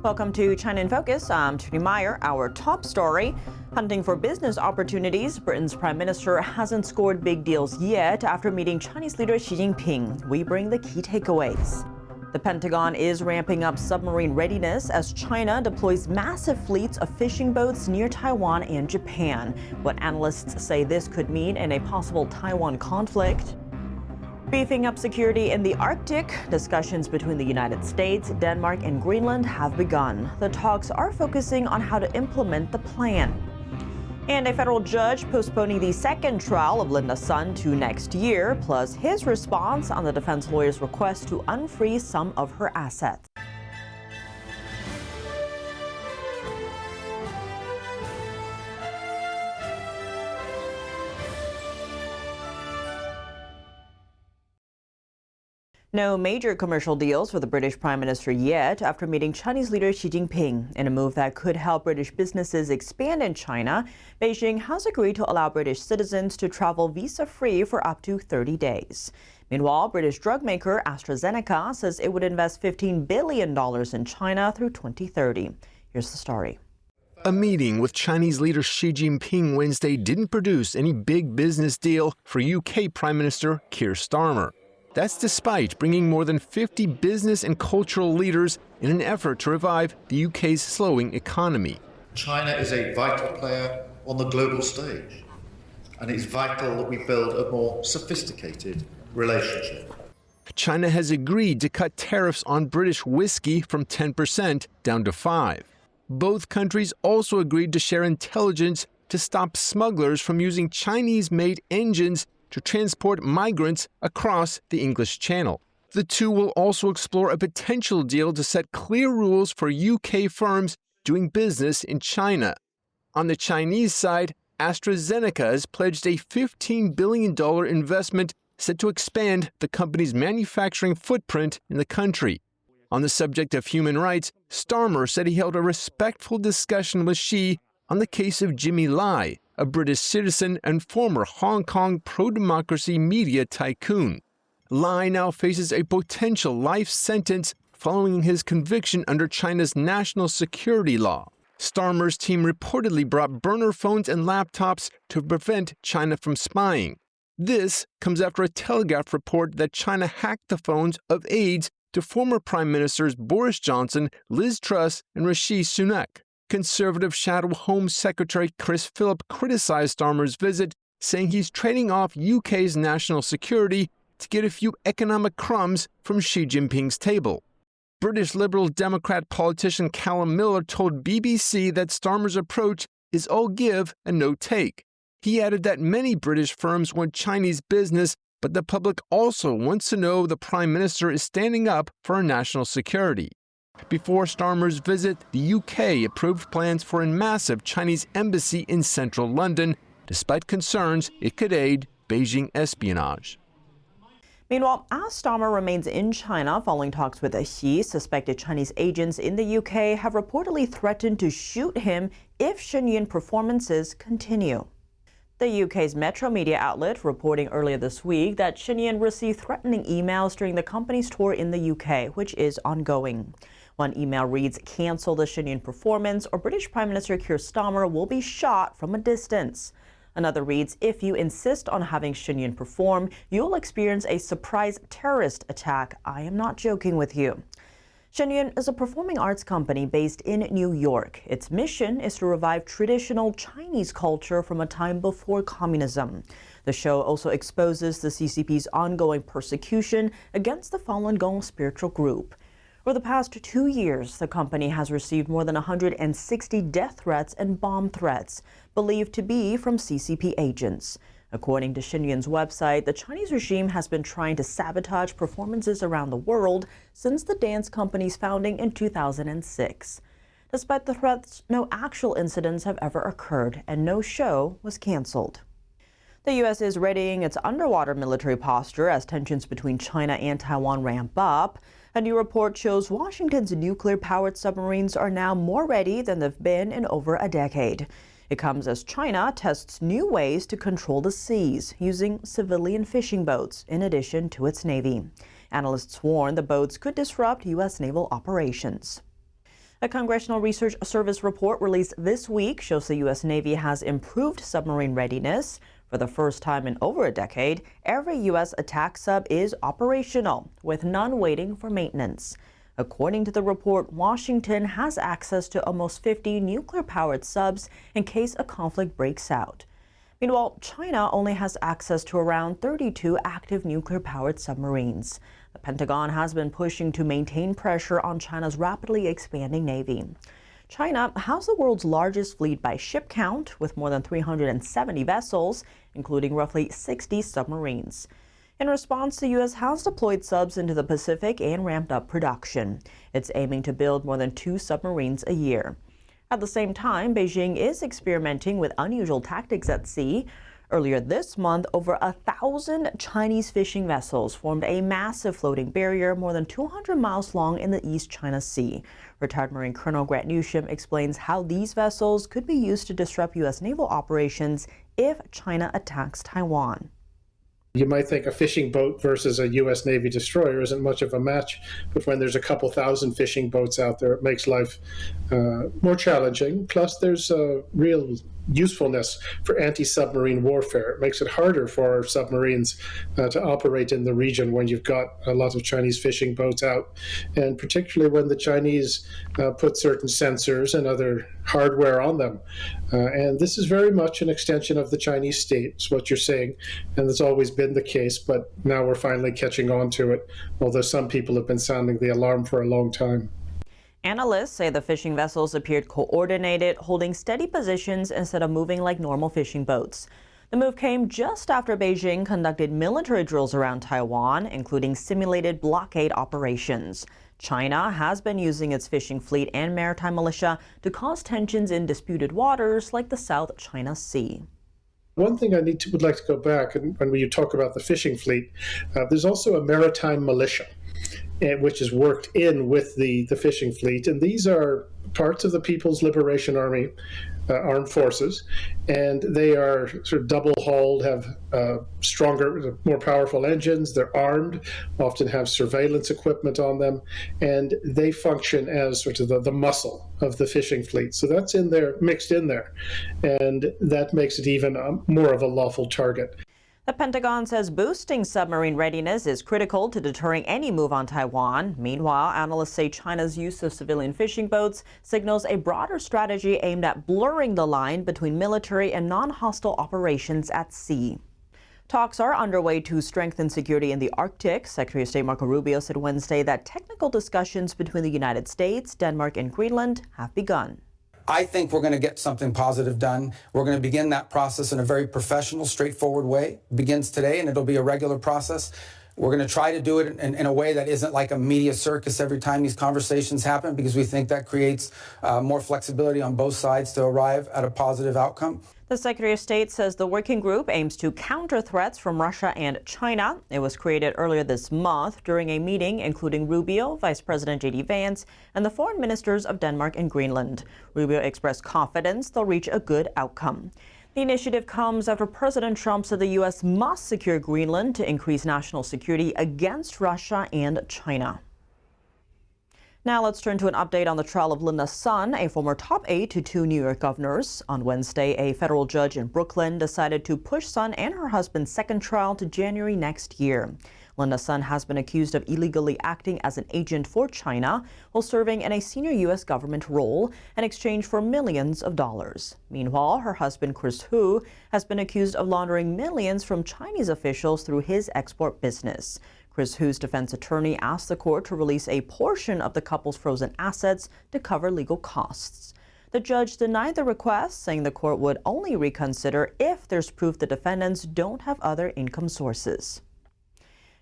Welcome to China in Focus. I'm Tony Meyer. Our top story, hunting for business opportunities. Britain's Prime Minister hasn't scored big deals yet after meeting Chinese leader Xi Jinping. We bring the key takeaways. The Pentagon is ramping up submarine readiness as China deploys massive fleets of fishing boats near Taiwan and Japan. What analysts say this could mean in a possible Taiwan conflict. Beefing up security in the Arctic, discussions between the United States, Denmark, and Greenland have begun. The talks are focusing on how to implement the plan. And a federal judge postponing the second trial of Linda's son to next year, plus his response on the defense lawyer's request to unfreeze some of her assets. No major commercial deals for the British Prime Minister yet after meeting Chinese leader Xi Jinping. In a move that could help British businesses expand in China, Beijing has agreed to allow British citizens to travel visa-free for up to 30 days. Meanwhile, British drug maker AstraZeneca says it would invest $15 billion in China through 2030. Here's the story. A meeting with Chinese leader Xi Jinping Wednesday didn't produce any big business deal for UK Prime Minister Keir Starmer. That's despite bringing more than 50 business and cultural leaders in an effort to revive the UK's slowing economy. China is a vital player on the global stage, and it's vital that we build a more sophisticated relationship. China has agreed to cut tariffs on British whiskey from 10% down to 5%. Both countries also agreed to share intelligence to stop smugglers from using Chinese-made engines to transport migrants across the English Channel. The two will also explore a potential deal to set clear rules for UK firms doing business in China. On the Chinese side, AstraZeneca has pledged a $15 billion investment set to expand the company's manufacturing footprint in the country. On the subject of human rights, Starmer said he held a respectful discussion with Xi on the case of Jimmy Lai, a British citizen and former Hong Kong pro-democracy media tycoon. Lai now faces a potential life sentence following his conviction under China's national security law. Starmer's team reportedly brought burner phones and laptops to prevent China from spying. This comes after a Telegraph report that China hacked the phones of aides to former Prime Ministers Boris Johnson, Liz Truss, and Rishi Sunak. Conservative Shadow Home Secretary Chris Philip criticized Starmer's visit, saying he's trading off UK's national security to get a few economic crumbs from Xi Jinping's table. British Liberal Democrat politician Callum Miller told BBC that Starmer's approach is all give and no take. He added that many British firms want Chinese business, but the public also wants to know the Prime Minister is standing up for our national security. Before Starmer's visit, the UK approved plans for a massive Chinese embassy in central London, despite concerns it could aid Beijing espionage. Meanwhile, as Starmer remains in China following talks with Xi, suspected Chinese agents in the UK have reportedly threatened to shoot him if Shenyang performances continue. The UK's Metro media outlet reporting earlier this week that Shenyang received threatening emails during the company's tour in the UK, which is ongoing. One email reads, "Cancel the Shenyang performance or British Prime Minister Keir Starmer will be shot from a distance." Another reads, "If you insist on having Shenyang perform, you'll experience a surprise terrorist attack. I am not joking with you." Shenyang is a performing arts company based in New York. Its mission is to revive traditional Chinese culture from a time before communism. The show also exposes the CCP's ongoing persecution against the Falun Gong spiritual group. Over the past 2 years, the company has received more than 160 death threats and bomb threats, believed to be from CCP agents. According to Shenyang's website, the Chinese regime has been trying to sabotage performances around the world since the dance company's founding in 2006. Despite the threats, no actual incidents have ever occurred, and no show was canceled. The U.S. is readying its underwater military posture as tensions between China and Taiwan ramp up. A new report shows Washington's nuclear-powered submarines are now more ready than they've been in over a decade. It comes as China tests new ways to control the seas using civilian fishing boats in addition to its Navy. Analysts warn the boats could disrupt U.S. naval operations. A Congressional Research Service report released this week shows the U.S. Navy has improved submarine readiness. For the first time in over a decade, every U.S. attack sub is operational, with none waiting for maintenance. According to the report, Washington has access to almost 50 nuclear-powered subs in case a conflict breaks out. Meanwhile, China only has access to around 32 active nuclear-powered submarines. The Pentagon has been pushing to maintain pressure on China's rapidly expanding navy. China has the world's largest fleet by ship count, with more than 370 vessels, including roughly 60 submarines. In response, the U.S. has deployed subs into the Pacific and ramped up production. It's aiming to build more than 2 submarines a year. At the same time, Beijing is experimenting with unusual tactics at sea. Earlier this month, over 1,000 Chinese fishing vessels formed a massive floating barrier more than 200 miles long in the East China Sea. Retired Marine Colonel Grant Newsham explains how these vessels could be used to disrupt U.S. naval operations if China attacks Taiwan. You might think a fishing boat versus a U.S. Navy destroyer isn't much of a match, but when there's a couple thousand fishing boats out there, it makes life more challenging. Plus, there's a real usefulness for anti-submarine warfare. It makes it harder for submarines to operate in the region when you've got a lot of Chinese fishing boats out, and particularly when the Chinese put certain sensors and other hardware on them. And this is very much an extension of the Chinese state, is what you're saying, and that's always been the case, but now we're finally catching on to it, although some people have been sounding the alarm for a long time. Analysts say the fishing vessels appeared coordinated, holding steady positions instead of moving like normal fishing boats. The move came just after Beijing conducted military drills around Taiwan, including simulated blockade operations. China has been using its fishing fleet and maritime militia to cause tensions in disputed waters like the South China Sea. One thing would like to go back, and when you talk about the fishing fleet, there's also a maritime militia, which is worked in with the fishing fleet. And these are parts of the People's Liberation Army armed forces, and they are sort of double-hulled, have stronger, more powerful engines. They're armed, often have surveillance equipment on them, and they function as sort of the muscle of the fishing fleet. So that's in there, mixed in there, and that makes it even more of a lawful target. The Pentagon says boosting submarine readiness is critical to deterring any move on Taiwan. Meanwhile, analysts say China's use of civilian fishing boats signals a broader strategy aimed at blurring the line between military and non-hostile operations at sea. Talks are underway to strengthen security in the Arctic. Secretary of State Marco Rubio said Wednesday that technical discussions between the United States, Denmark, and Greenland have begun. I think we're going to get something positive done. We're going to begin that process in a very professional, straightforward way. It begins today, and it'll be a regular process. We're going to try to do it in a way that isn't like a media circus every time these conversations happen, because we think that creates more flexibility on both sides to arrive at a positive outcome. The Secretary of State says the working group aims to counter threats from Russia and China. It was created earlier this month during a meeting including Rubio, Vice President J.D. Vance, and the foreign ministers of Denmark and Greenland. Rubio expressed confidence they'll reach a good outcome. The initiative comes after President Trump said the U.S. must secure Greenland to increase national security against Russia and China. Now let's turn to an update on the trial of Linda's son, a former top aide to 2 New York governors. On Wednesday, a federal judge in Brooklyn decided to push Son and her husband's second trial to January next year. Linda's son has been accused of illegally acting as an agent for China while serving in a senior U.S. government role in exchange for millions of dollars. Meanwhile, her husband, Chris Hu, has been accused of laundering millions from Chinese officials through his export business. Chris Hu's defense attorney asked the court to release a portion of the couple's frozen assets to cover legal costs. The judge denied the request, saying the court would only reconsider if there's proof the defendants don't have other income sources.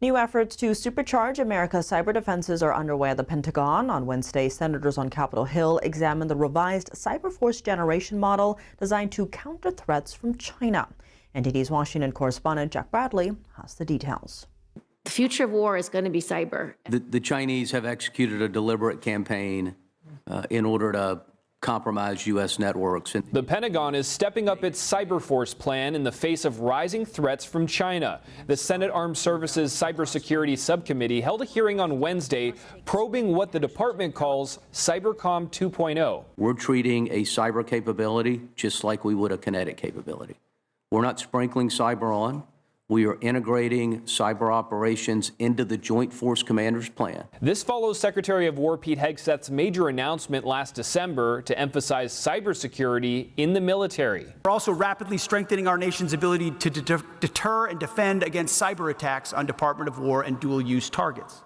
New efforts to supercharge America's cyber defenses are underway at the Pentagon. On Wednesday, senators on Capitol Hill examined the revised Cyber Force Generation model designed to counter threats from China. NTD's Washington correspondent Jack Bradley has the details. The future of war is going to be cyber. The Chinese have executed a deliberate campaign in order to compromise U.S. networks. The Pentagon is stepping up its cyber force plan in the face of rising threats from China. The Senate Armed Services Cybersecurity Subcommittee held a hearing on Wednesday probing what the department calls Cybercom 2.0. We're treating a cyber capability just like we would a kinetic capability. We're not sprinkling cyber on. We are integrating cyber operations into the Joint Force Commander's plan. This follows Secretary of War Pete Hegseth's major announcement last December to emphasize cybersecurity in the military. We're also rapidly strengthening our nation's ability to deter and defend against cyber attacks on Department of War and dual-use targets,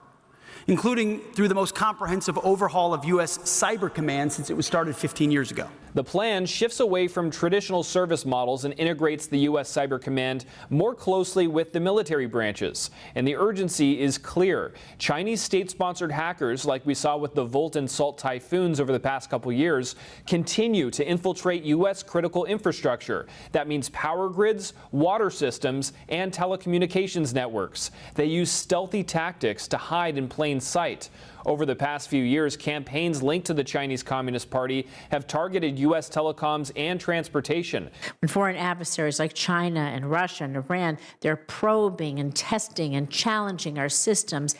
including through the most comprehensive overhaul of U.S. Cyber Command since it was started 15 years ago. The plan shifts away from traditional service models and integrates the U.S. Cyber Command more closely with the military branches. And the urgency is clear. Chinese state-sponsored hackers, like we saw with the Volt and Salt typhoons over the past couple years, continue to infiltrate U.S. critical infrastructure. That means power grids, water systems, and telecommunications networks. They use stealthy tactics to hide in plain sight. Over the past few years, campaigns linked to the Chinese Communist Party have targeted U.S. telecoms and transportation. When foreign adversaries like China and Russia and Iran, they're probing and testing and challenging our systems,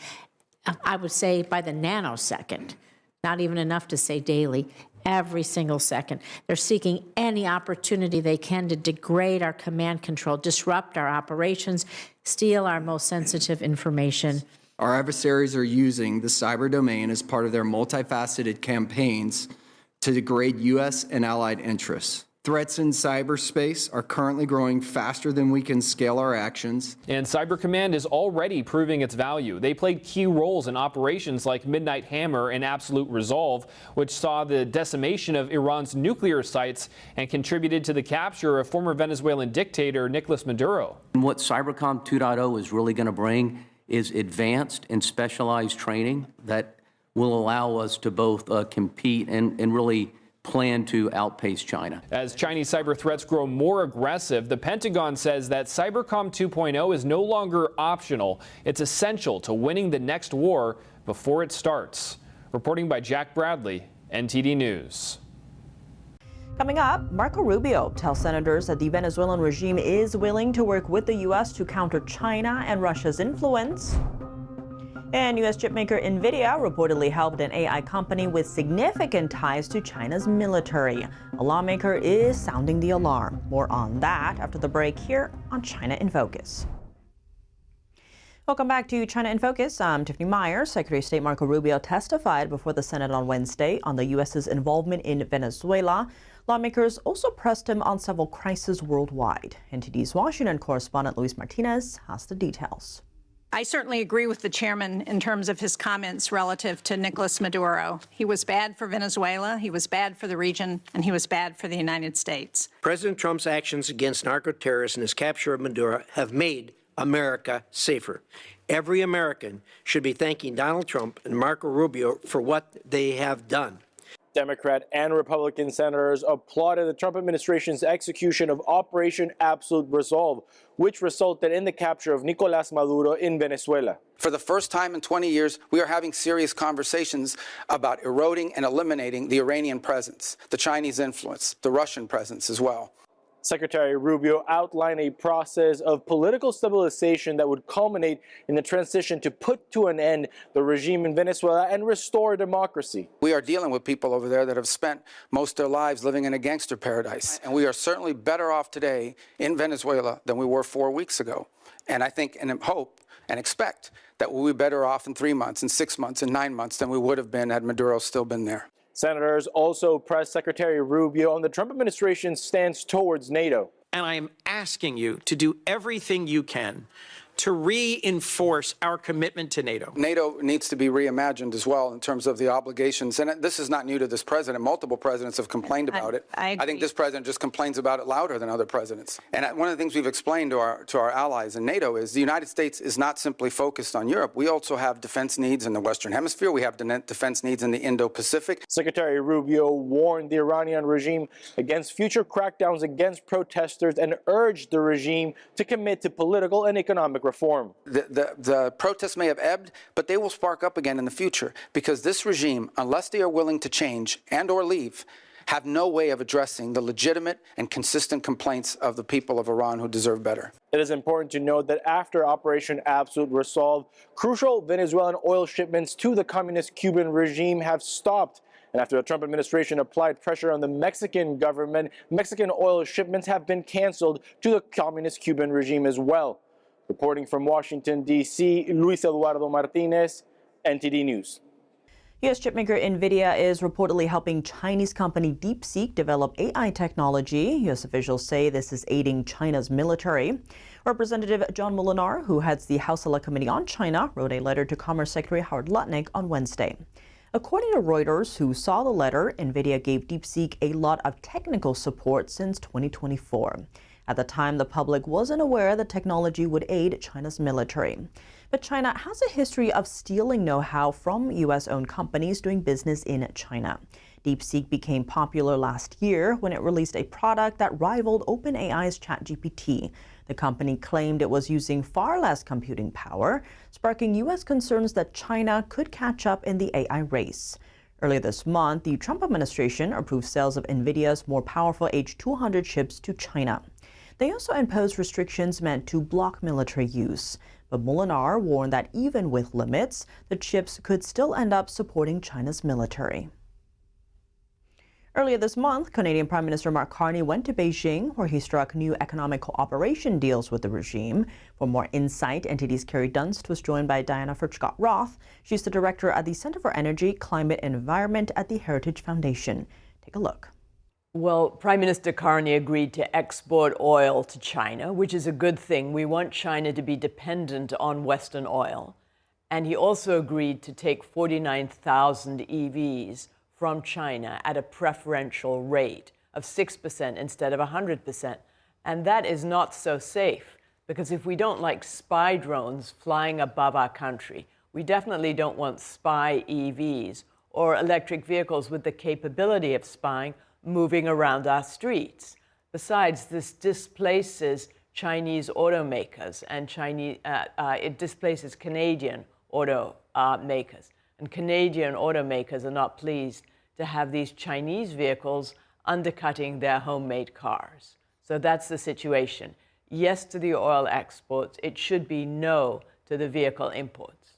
I would say by the nanosecond, not even enough to say daily, every single second. They're seeking any opportunity they can to degrade our command control, disrupt our operations, steal our most sensitive information. Our adversaries are using the cyber domain as part of their multifaceted campaigns to degrade U.S. and allied interests. Threats in cyberspace are currently growing faster than we can scale our actions. And Cyber Command is already proving its value. They played key roles in operations like Midnight Hammer and Absolute Resolve, which saw the decimation of Iran's nuclear sites and contributed to the capture of former Venezuelan dictator Nicolas Maduro. And what Cybercom 2.0 is really going to bring is advanced and specialized training that will allow us to both compete and really plan to outpace China. As Chinese cyber threats grow more aggressive, the Pentagon says that Cybercom 2.0 is no longer optional. It's essential to winning the next war before it starts. Reporting by Jack Bradley, NTD News. Coming up, Marco Rubio tells senators that the Venezuelan regime is willing to work with the U.S. to counter China and Russia's influence. And U.S. chipmaker Nvidia reportedly helped an AI company with significant ties to China's military. A lawmaker is sounding the alarm. More on that after the break here on China in Focus. Welcome back to China in Focus. I'm Tiffany Meyer. Secretary of State Marco Rubio testified before the Senate on Wednesday on the U.S.'s involvement in Venezuela. Lawmakers also pressed him on several crises worldwide. NTD's Washington correspondent Luis Martinez has the details. I certainly agree with the chairman in terms of his comments relative to Nicolas Maduro. He was bad for Venezuela, he was bad for the region, and he was bad for the United States. President Trump's actions against narco-terrorists and his capture of Maduro have made America safer. Every American should be thanking Donald Trump and Marco Rubio for what they have done. Democrat and Republican senators applauded the Trump administration's execution of Operation Absolute Resolve, which resulted in the capture of Nicolás Maduro in Venezuela. For the first time in 20 years, we are having serious conversations about eroding and eliminating the Iranian presence, the Chinese influence, the Russian presence as well. Secretary Rubio outlined a process of political stabilization that would culminate in the transition to put to an end the regime in Venezuela and restore democracy. We are dealing with people over there that have spent most of their lives living in a gangster paradise. And we are certainly better off today in Venezuela than we were 4 weeks ago. And I think and hope and expect that we'll be better off in 3 months, in 6 months, in 9 months than we would have been had Maduro still been there. Senators also pressed Secretary Rubio on the Trump administration's stance towards NATO. And I am asking you to do everything you can to reinforce our commitment to NATO. NATO needs to be reimagined as well in terms of the obligations. And this is not new to this president. Multiple presidents have complained about it. I think this president just complains about it louder than other presidents. And one of the things we've explained to our allies in NATO is the United States is not simply focused on Europe. We also have defense needs in the Western Hemisphere. We have defense needs in the Indo-Pacific. Secretary Rubio warned the Iranian regime against future crackdowns against protesters and urged the regime to commit to political and economic reform. The protests may have ebbed, but they will spark up again in the future because this regime, unless they are willing to change and or leave, have no way of addressing the legitimate and consistent complaints of the people of Iran who deserve better. It is important to note that after Operation Absolute Resolve, crucial Venezuelan oil shipments to the communist Cuban regime have stopped. And after the Trump administration applied pressure on the Mexican government, Mexican oil shipments have been canceled to the communist Cuban regime as well. Reporting from Washington, D.C., Luis Eduardo Martinez, NTD News. U.S. chipmaker Nvidia is reportedly helping Chinese company DeepSeek develop AI technology. U.S. officials say this is aiding China's military. Representative John Moolenaar, who heads the House Select Committee on China, wrote a letter to Commerce Secretary Howard Lutnick on Wednesday. According to Reuters, who saw the letter, Nvidia gave DeepSeek a lot of technical support since 2024. At the time, the public wasn't aware the technology would aid China's military. But China has a history of stealing know-how from U.S.-owned companies doing business in China. DeepSeek became popular last year when it released a product that rivaled OpenAI's ChatGPT. The company claimed it was using far less computing power, sparking U.S. concerns that China could catch up in the AI race. Earlier this month, the Trump administration approved sales of Nvidia's more powerful H200 chips to China. They also imposed restrictions meant to block military use. But Moolenaar warned that even with limits, the chips could still end up supporting China's military. Earlier this month, Canadian Prime Minister Mark Carney went to Beijing, where he struck new economic cooperation deals with the regime. For more insight, NTD's Carrie Dunst was joined by Diana Furchtgott-Roth. She's the director at the Center for Energy, Climate and Environment at the Heritage Foundation. Take a look. Well, Prime Minister Carney agreed to export oil to China, which is a good thing. We want China to be dependent on Western oil. And he also agreed to take 49,000 EVs from China at a preferential rate of 6% instead of 100%. And that is not so safe, because if we don't like spy drones flying above our country, we definitely don't want spy EVs or electric vehicles with the capability of spying moving around our streets. Besides, this displaces Chinese automakers and it displaces Canadian automakers. And Canadian automakers are not pleased to have these Chinese vehicles undercutting their homemade cars. So that's the situation. Yes to the oil exports. It should be no to the vehicle imports.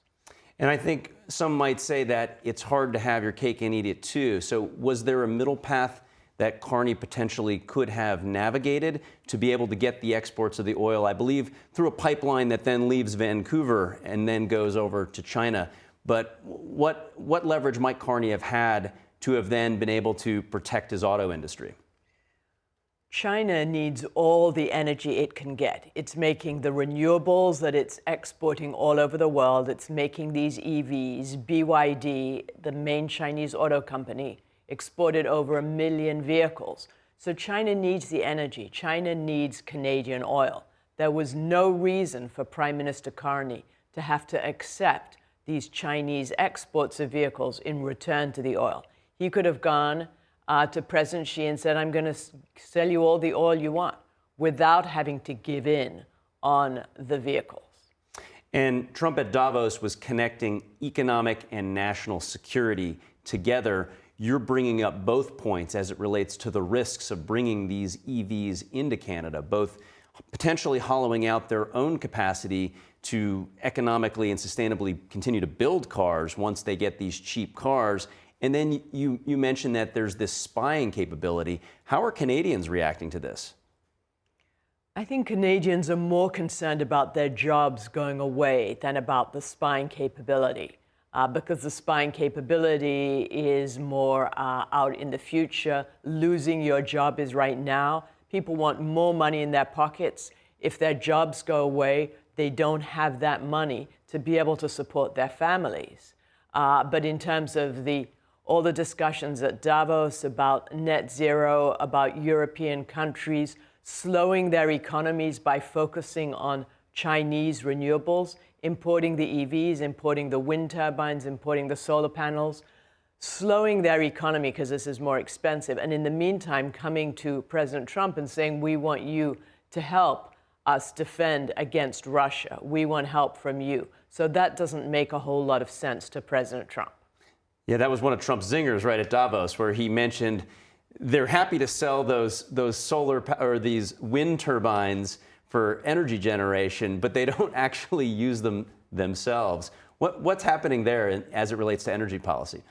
And I think some might say that it's hard to have your cake and eat it too. So was there a middle path that Carney potentially could have navigated to be able to get the exports of the oil, I believe, through a pipeline that then leaves Vancouver and then goes over to China? But what leverage might Carney have had to have then been able to protect his auto industry? China needs all the energy it can get. It's making the renewables that it's exporting all over the world. It's making these EVs. BYD, the main Chinese auto company, exported over 1 million vehicles. So China needs the energy. China needs Canadian oil. There was no reason for Prime Minister Carney to have to accept these Chinese exports of vehicles in return to the oil. He could have gone to President Xi and said, I'm going to sell you all the oil you want, without having to give in on the vehicles. And Trump at Davos was connecting economic and national security together. You're bringing up both points as it relates to the risks of bringing these EVs into Canada, both potentially hollowing out their own capacity to economically and sustainably continue to build cars once they get these cheap cars. And then you mentioned that there's this spying capability. How are Canadians reacting to this? I think Canadians are more concerned about their jobs going away than about the spying capability. Because the spying capability is more out in the future. Losing your job is right now. People want more money in their pockets. If their jobs go away, they don't have that money to be able to support their families. But in terms of all the discussions at Davos about net zero, about European countries slowing their economies by focusing on Chinese renewables, importing the EVs, importing the wind turbines, importing the solar panels, slowing their economy because this is more expensive. And in the meantime, coming to President Trump and saying, we want you to help us defend against Russia. We want help from you. So that doesn't make a whole lot of sense to President Trump. Yeah, that was one of Trump's zingers right at Davos, where he mentioned they're happy to sell those solar or these wind turbines for energy generation, but they don't actually use them themselves. What's happening there as it relates to energy policy?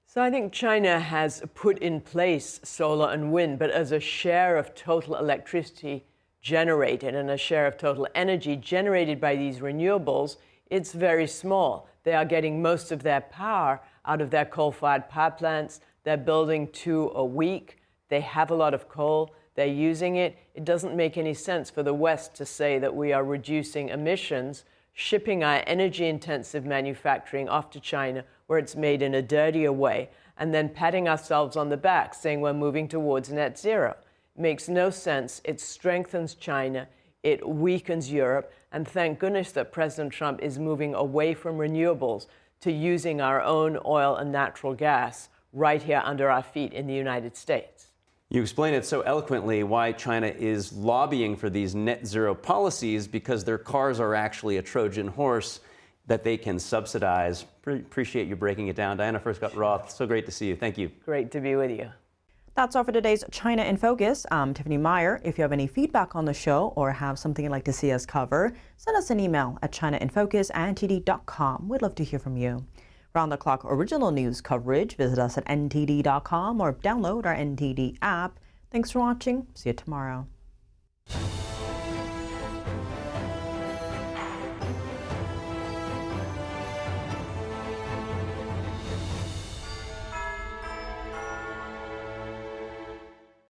So I think China has put in place solar and wind, but as a share of total electricity generated and a share of total energy generated by these renewables, it's very small. They are getting most of their power out of their coal-fired power plants. They're building 2 a week. They have a lot of coal. They're using it. It doesn't make any sense for the West to say that we are reducing emissions, shipping our energy-intensive manufacturing off to China where it's made in a dirtier way, and then patting ourselves on the back saying we're moving towards net zero. It makes no sense. It strengthens China. It weakens Europe. And thank goodness that President Trump is moving away from renewables to using our own oil and natural gas right here under our feet in the United States. You explain it so eloquently why China is lobbying for these net zero policies, because their cars are actually a Trojan horse that they can subsidize. Appreciate you breaking it down. Diana Furstcott-Roth, so great to see you. Thank you. Great to be with you. That's all for today's China in Focus. I'm Tiffany Meyer. If you have any feedback on the show or have something you'd like to see us cover, send us an email at chinainfocus@ntd.com. We'd love to hear from you. Round-the-clock original news coverage, visit us at ntd.com or download our NTD app. Thanks for watching. See you tomorrow.